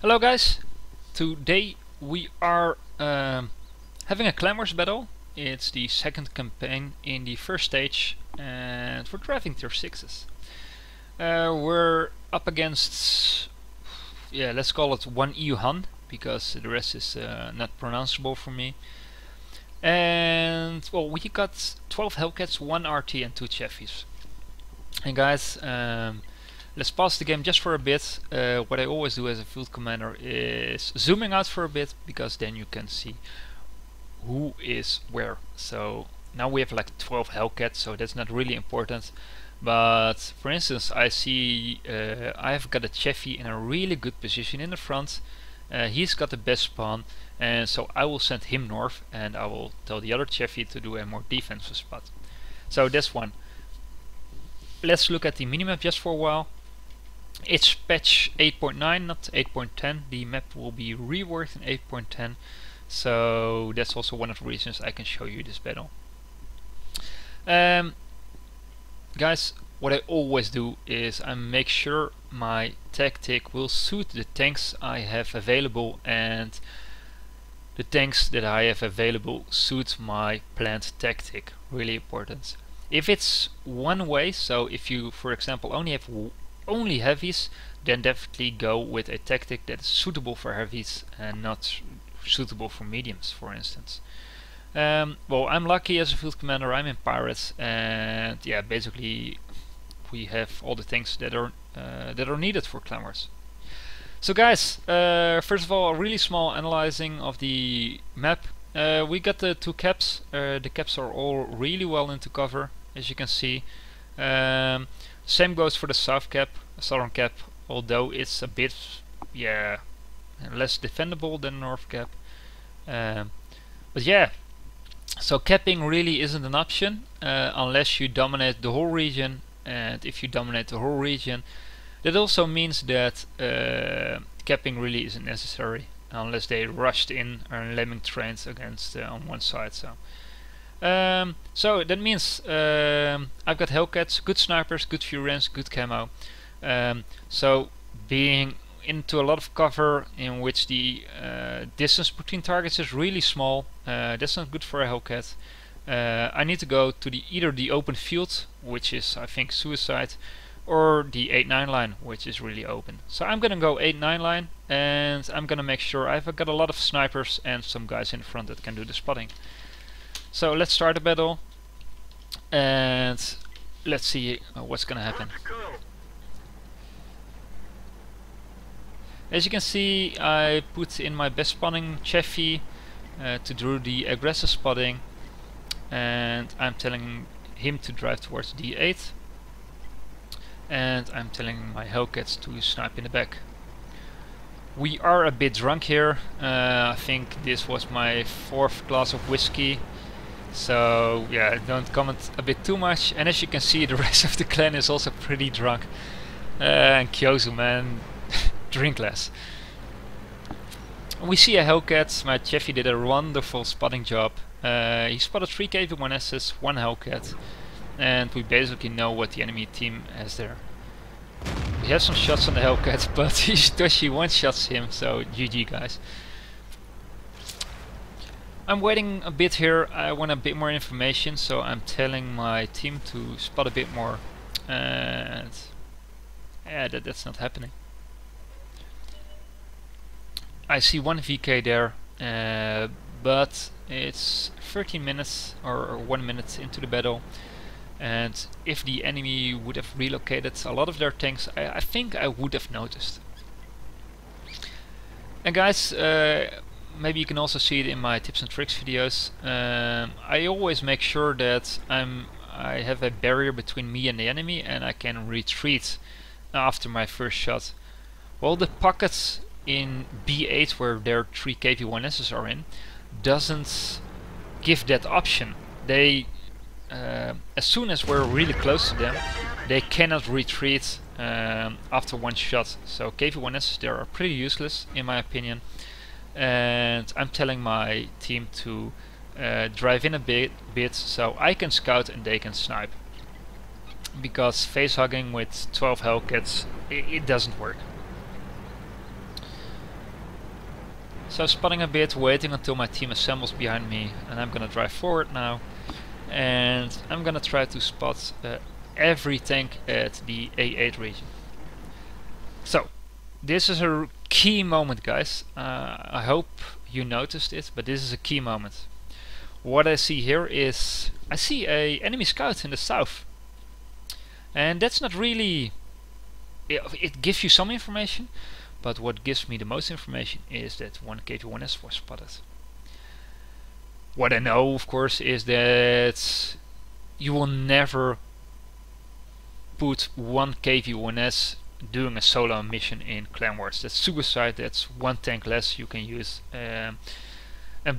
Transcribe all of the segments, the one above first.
Hello guys, today we are having a Clan battle. It's the second campaign in the first stage and we're driving tier 6s. We're up against, let's call it one EU Han, because the rest is not pronounceable for me. And well, we got 12 Hellcats, 1 RT and 2 Cheffies. And guys, let's pause the game just for a bit. What I always do as a field commander is zooming out for a bit, because then you can see who is where. So now we have like 12 Hellcats, so that's not really important. But for instance, I see I've got a Cheffy in a really good position in the front. He's got the best spawn, and so I will send him north, and I will tell the other Cheffy to do a more defensive spot. So that's one. Let's look at the minimap just for a while. It's patch 8.9, not 8.10. The map will be reworked in 8.10, so that's also one of the reasons I can show you this battle. Guys, what I always do is I make sure my tactic will suit the tanks I have available, and the tanks that I have available suit my planned tactic. Really important. If it's one way, so if you for example only have only heavies, then definitely go with a tactic that is suitable for heavies and not suitable for mediums, for instance. Well, I'm lucky as a field commander, I'm in pirates, and yeah, basically we have all the things that are needed for Clan Wars. So guys, first of all, a really small analyzing of the map. We got the two caps. The caps are all really well into cover, as you can see. Same goes for the southern cap, although it's a bit, less defendable than north cap. But yeah, so capping really isn't an option unless you dominate the whole region, and if you dominate the whole region, that also means that capping really isn't necessary unless they rushed in and lemming trains against on one side. So that means I've got Hellcats, good snipers, good Furians, good camo. So being into a lot of cover in which the distance between targets is really small, that's not good for a Hellcat. I need to go to either the open field, which is I think suicide, or the 8-9 line, which is really open. So I'm gonna go 8-9 line, and I'm gonna make sure I've got a lot of snipers and some guys in front that can do the spotting. So let's start the battle, and let's see what's gonna happen. As you can see, I put in my best spotting Cheffy to do the aggressive spotting, and I'm telling him to drive towards D8. And I'm telling my Hellcats to snipe in the back. We are a bit drunk here. I think this was my 4th glass of whiskey, so yeah, don't comment a bit too much. And as you can see, the rest of the clan is also pretty drunk. And Kyozu, man, drink less. We see a Hellcat. My Cheffy did a wonderful spotting job. He spotted 3 KV-1Ss, 1 Hellcat. And we basically know what the enemy team has there. We have some shots on the Hellcat, but Toshi one-shots him, so GG guys. I'm waiting a bit here, I want a bit more information, so I'm telling my team to spot a bit more. And yeah, that's not happening. I see 1 VK there, but it's 13 minutes or 1 minute into the battle. And if the enemy would have relocated a lot of their tanks, I think I would have noticed. And guys, maybe you can also see it in my tips and tricks videos. I always make sure that I have a barrier between me and the enemy, and I can retreat after my first shot. Well, the pockets in B8 where their 3 KV-1Ss are in doesn't give that option. They as soon as we're really close to them, they cannot retreat after one shot. So KV-1Ss there are pretty useless in my opinion, and I'm telling my team to drive in a bit so I can scout and they can snipe, because face hugging with 12 Hellcats it doesn't work. So spotting a bit, waiting until my team assembles behind me, and I'm gonna drive forward now. And I'm gonna try to spot every tank at the A8 region. So this is a key moment, guys. I hope you noticed it, but this is a key moment. What I see here is I see a enemy scout in the south, and that's not really, it gives you some information, but what gives me the most information is that one KV-1S was spotted. What I know, of course, is that you will never put one KV-1S doing a solo mission in Clan Wars. That's suicide. That's one tank less you can use, and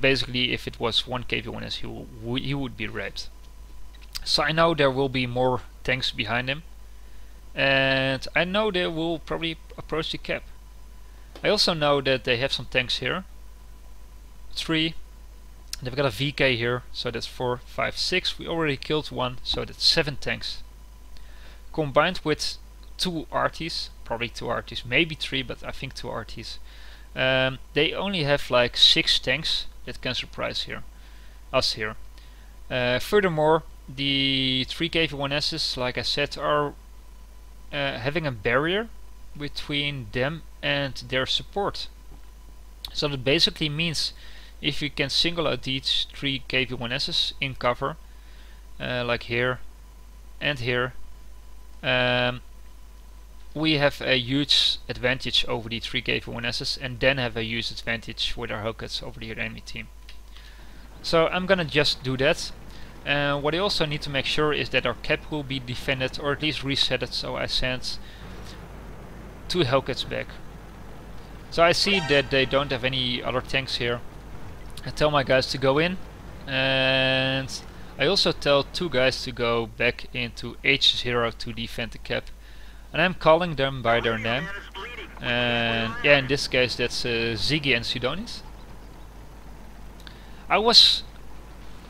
basically if it was one KV-1S he would be raped. So I know there will be more tanks behind him, and I know they will probably approach the cap. I also know that they have some tanks here, 3. They've got a VK here, so that's 4, 5, 6. We already killed 1, so that's 7 tanks. Combined with 2 RTs, probably 2 RTs, maybe 3, but I think 2 RTs. They only have like 6 tanks that can surprise us here. Furthermore, the 3 KV-1Ss, like I said, are having a barrier between them and their support. So that basically means if you can single out these 3 KV-1Ss in cover, like here and here, we have a huge advantage over the 3 KV-1Ss, and then have a huge advantage with our Hellcats over the enemy team. So I'm gonna just do that. What I also need to make sure is that our cap will be defended, or at least resetted, so I send 2 Hellcats back. So I see that they don't have any other tanks here. I tell my guys to go in, and I also tell 2 guys to go back into H0 to defend the cap. And I'm calling them by their name, and yeah, in this case that's Ziggy and Sidonis. I was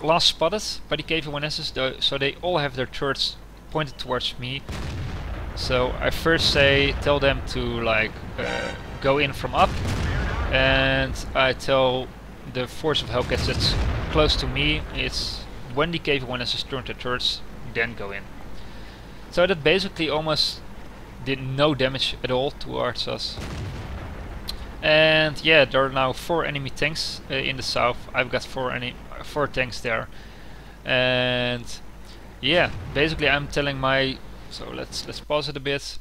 last spotted by the KV-1Ss, so they all have their turrets pointed towards me. So I first tell them to like go in from up, and I tell the force of Hellcats that's close to me, it's when the KV-1Ss turn their turrets, then go in. So that basically almost did no damage at all towards us. And yeah, there are now 4 enemy tanks in the south. I've got 4 tanks there, and yeah, basically I'm telling my, so let's pause it a bit.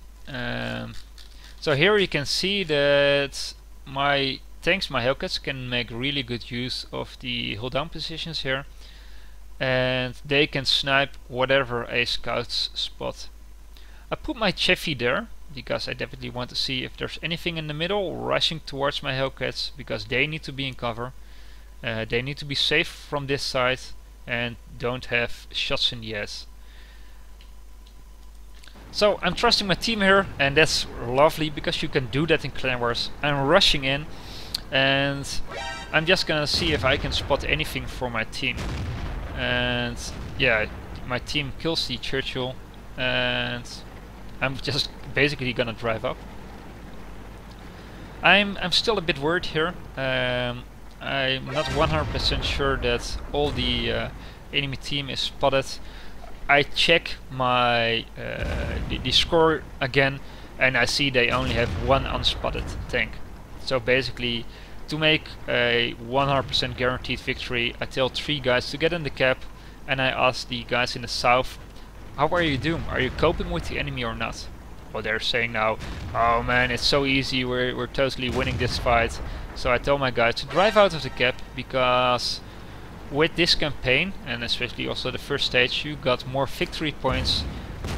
So here you can see that my tanks, my Hellcats, can make really good use of the hold down positions here, and they can snipe whatever a scout's spot. I put my Chevy there because I definitely want to see if there's anything in the middle rushing towards my Hellcats, because they need to be in cover. They need to be safe from this side and don't have shots in the ass. So I'm trusting my team here, and that's lovely because you can do that in Clan Wars. I'm rushing in, and I'm just gonna see if I can spot anything for my team. And yeah, my team kills the Churchill, and I'm just basically gonna drive up. I'm still a bit worried here. I'm not 100% sure that all the enemy team is spotted. I check my the score again, and I see they only have 1 unspotted tank. So basically, to make a 100% guaranteed victory, I tell 3 guys to get in the cap, and I ask the guys in the south, how are you doing? Are you coping with the enemy or not? Well, they're saying now, oh man, it's so easy, we're totally winning this fight. So I tell my guys to drive out of the cap, because with this campaign, and especially also the first stage, you got more victory points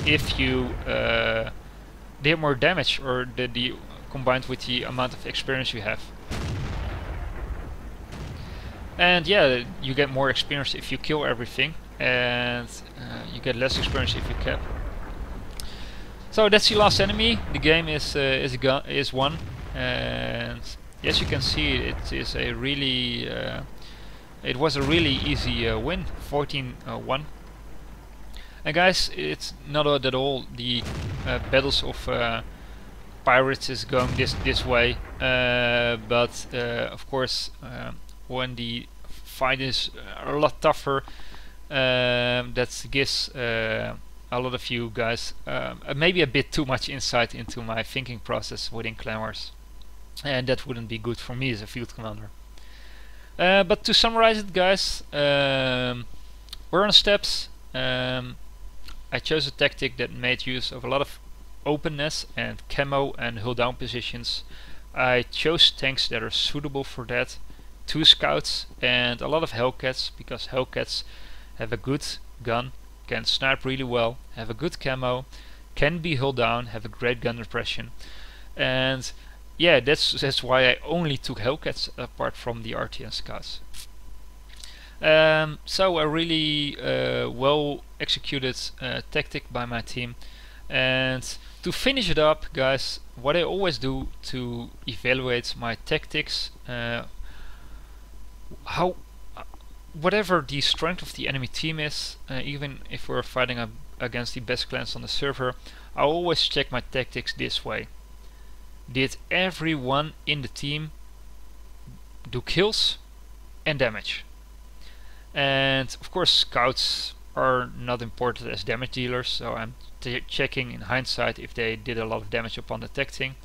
if you did more damage, or the combined with the amount of experience you have. And yeah, you get more experience if you kill everything, and you get less experience if you cap. So that's the last enemy. The game is won, and yes, you can see it is a really it was a really easy win, 14-1. And guys, it's not at all the battles of pirates is going this way, but of course when the fight is a lot tougher, that gives a lot of you guys maybe a bit too much insight into my thinking process within Clan Wars, and that wouldn't be good for me as a field commander. But to summarize it, guys, we're on steps. I chose a tactic that made use of a lot of openness and camo and hull down positions. I chose tanks that are suitable for that, 2 scouts and a lot of Hellcats, because Hellcats have a good gun, can snipe really well, have a good camo, can be hull down, have a great gun repression, and yeah, that's why I only took Hellcats apart from the RTN scouts. So a really well executed tactic by my team. And to finish it up, guys, what I always do to evaluate my tactics, whatever the strength of the enemy team is, even if we're fighting against the best clans on the server, I always check my tactics this way. Did everyone in the team do kills and damage? And of course scouts are not important as damage dealers, so I'm checking in hindsight if they did a lot of damage upon detecting.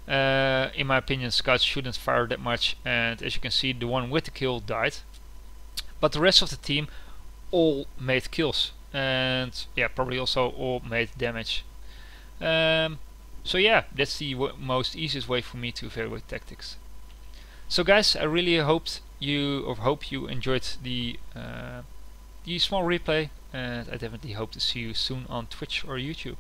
In my opinion, scouts shouldn't fire that much, and as you can see, the one with the kill died, but the rest of the team all made kills, and yeah, probably also all made damage. So yeah, that's the most easiest way for me to evaluate tactics. So guys, I really hope you enjoyed the small replay, and I definitely hope to see you soon on Twitch or YouTube.